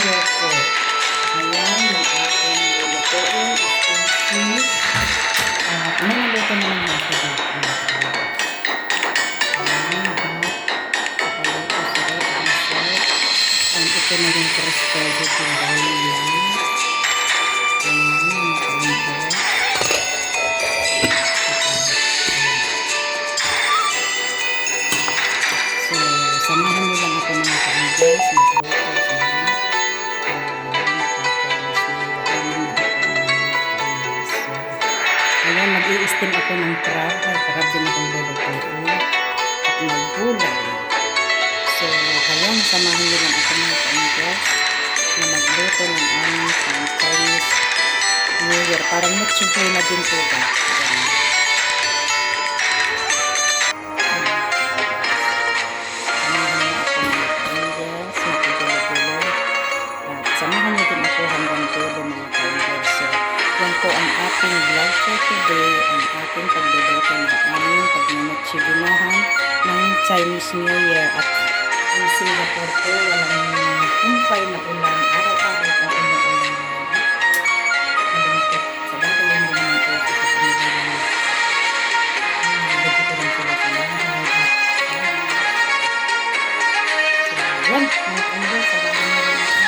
ko. Ayan, yung ating lulutuin is cheese. Ano naluto naman natin dito? Ayan, nakaluto sa red and salt. And ito na yung crusted yung bawang lang. Ayan, nakaluto. So, samahan niyo lang ako mga ka-angels. Magluto sa mga ayan, mag-i-steam ako ng crab. Ay, crab din akong lulutuin. At may gulay. So, ayan, samahan niyo lang ako mga ka-angels na magluto ng aming Chinese New Year. Parang nagsuboy na din po ba? Samahan niyo din ako hanggang dulo mga ka-angels. So, yan po ang ating vlog for today, ang ating pagluluto ng aming pagmamatsibinahan ng Chinese New Year. At in Singapore po, walang kumpay na ulan. Araw-araw po umuulan. Malungkot. Sa bagay lang din naman po sa kanila lang. Nagdito lang sila sa bahay. So, yan. Mga ka-angels, sa bagay na rin ako.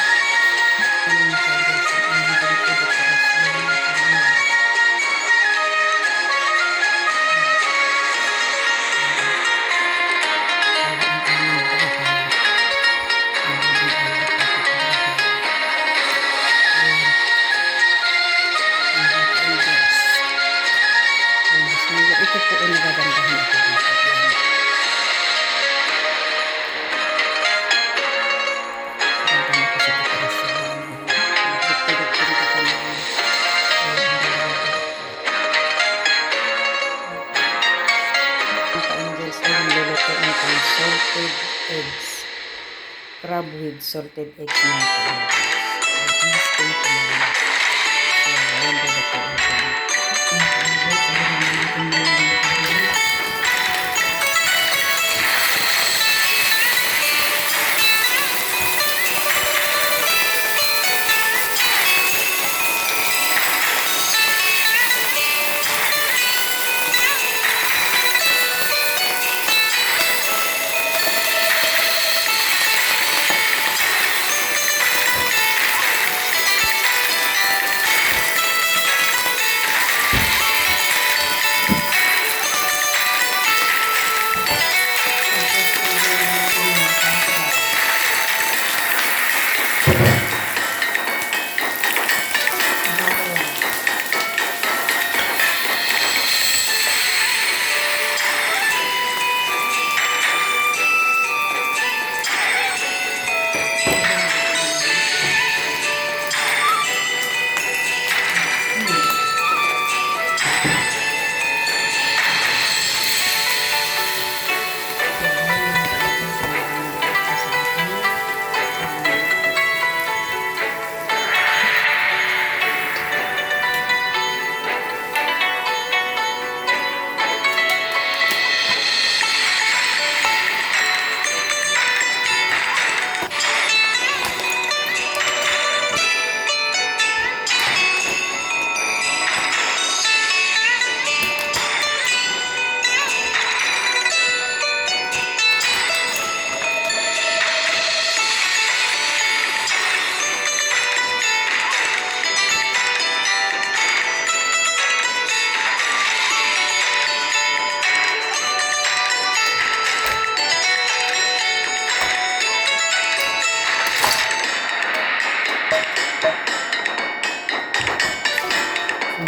Ito po ang nagagandahan ako dito. Ganda ko sa dekorasyon. Nagpipilipin ko pa naman. Maka-angels na yung lulutuin ko ng salted eggs. Crab with salted eggs na maka-angels. Instant ko naman. So, yan lulutuin ko. Maka-angels, alam naman natin na yung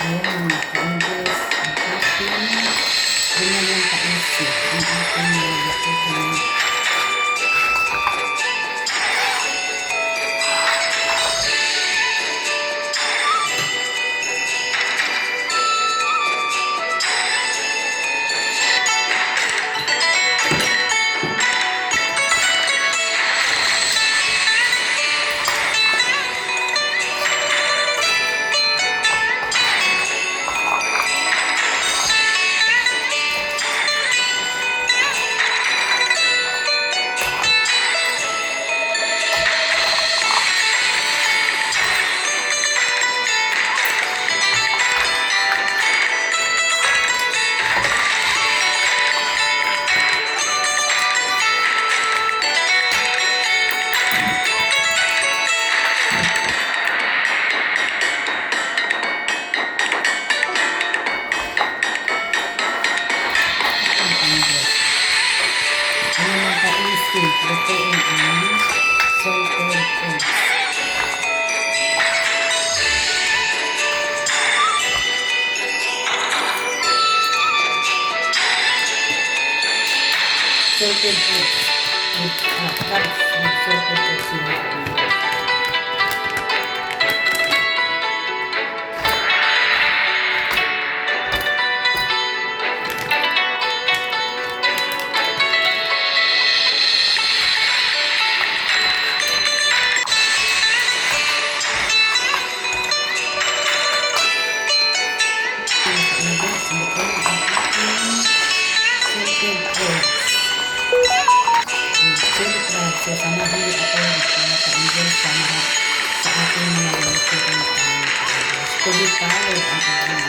ayan, ka-angels, ang ating ganyan lang ka-easy ang ating lulutuin. sorted eggs. Cards with sorted eggs mga ka-angels. So, samahan niyo ako mga ka-angels sa ating mga lulutin na ka-angels. Tuloy tayo ang ating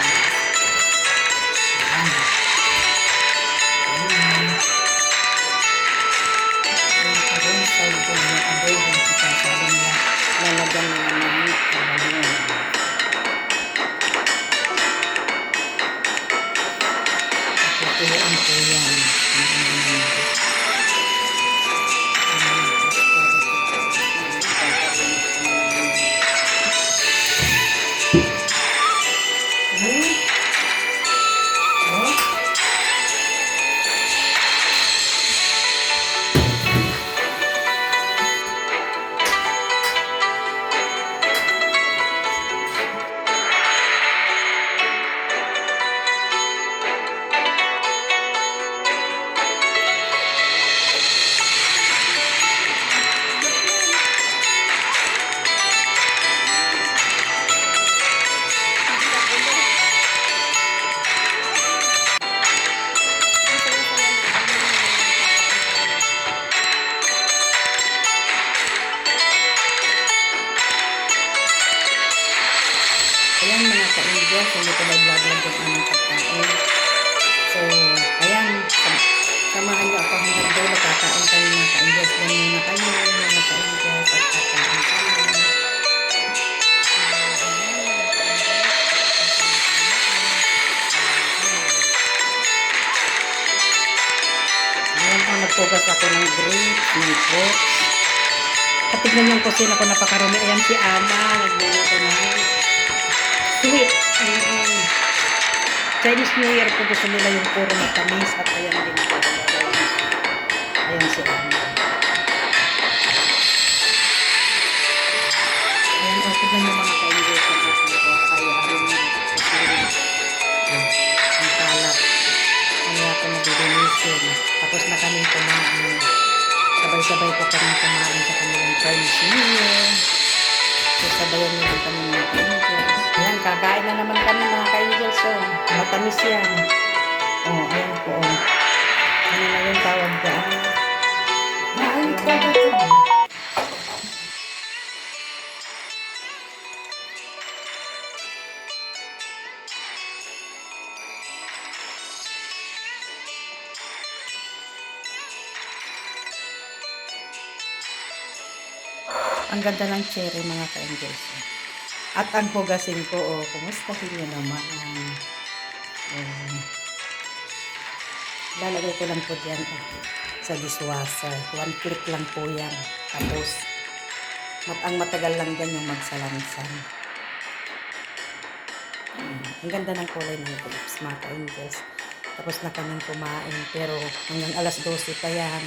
mga karoon sa ito yung adobo na sasabi nila lalagyan ng mga kabalyon. Tutuloan ko yan. Ayan mga ka-angels, hindi ko nag-vlog lang yung aming pagkain. So, ayan, samahan niyo ako hanggang doon, kakain kayo mga ka-angels. Yan muna kayo mga ka-angels at kakain kayo. Ayan po, nagpugas ako ng grapes, ng fruits. Patignan niyo yung kusina ko napakarumi. Ayan si Ama, nagluluto na sweet. Chinese New Year po gusto nila yung puro matamis at ayan din po. Ayan si Ana. Ayan, o, tignan yung mga ka-angels na po. Kaya rin yung kusina. Ang kalat. Kaya ako nag-donation. Tapos na kami kumain. Sabay-sabay po kami kumain sa kanilang Chinese New Year. So, sabayan nila kami mga ka-angels. Ayan, kakain na naman kami mga ka-angels. So, matamis yan. Oh, ayan po. Oh. Ano na yung tawag dyan? Ang ganda ng cherry mga ka-angels. At ang hugasin ko, oh, kumustahin nyo naman. Oh. Lalagay ko lang po dyan sa dishwasher. 1 click lang po yan. Tapos, ang matagal lang dyan yung magsalansan. Ang ganda ng kulay ng grapes, mga ka-angels. Tapos na kaming kumain. Pero hanggang alas 12 pa yan.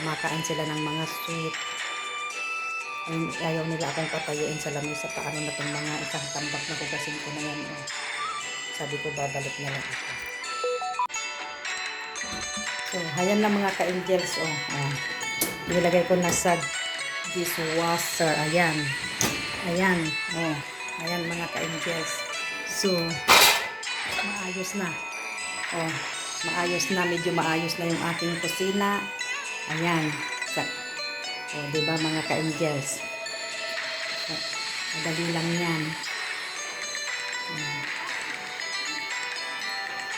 Kumakain sila ng mga sweet. Ayaw nila akong patayuin sa lamisa. Paano na itong mga isang tambak na hugasin ko na yan. Oh. Sabi ko, babalik na lang ako. So, ayan na mga ka-angels. Oh. Oh. Nilagay ko na sa dishwasher. Ayan. Ayan. Oh. Ayan mga ka-angels. So, maayos na. Oh. Maayos na. Medyo maayos na yung aking kusina. Ayan. O, diba mga ka-angels? Madali lang yan.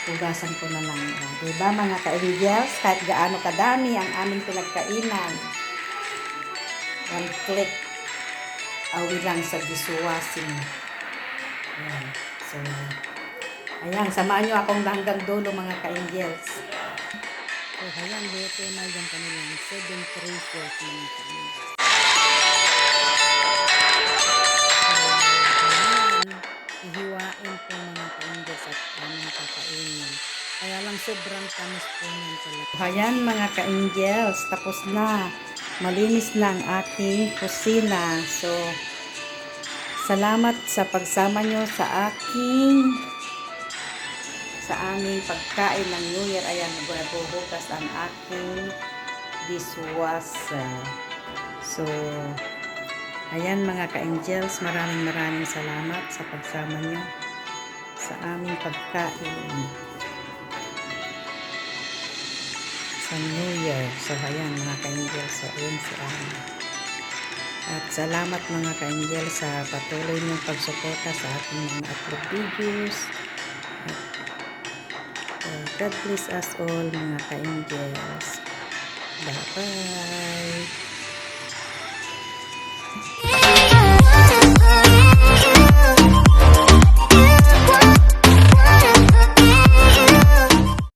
Tugasan ko na lang. O, diba mga ka-angels? Kahit gaano kadami ang aming pinagkainan. 1 click. Awi lang sa dishwashing. Ayan. So, ayan. Samahan nyo akong hanggang dulo mga ka-angels. So, ayan, luto na yung kanilang 7-3-4 mga ka-angels. Ihiwain po mga ka-angels at aming kakainin. Kaya lang sobrang tamis po niyan talaga. Ayan mga ka-angels, tapos na. Malinis na ang aking kusina. So, salamat sa pagsama nyo sa aming pagkain ng New Year. Ayan, buhugas ang aking dishwasher. So, ayan mga ka-angels, maraming salamat sa pagsama nyo sa aming pagkain sa New Year. So, ayan mga ka-angels, so ayan si Ana. At salamat mga ka-angels sa patuloy niyong pagsuporta sa ating mga upload videos. God bless us all mga ka-angels. Bye-bye!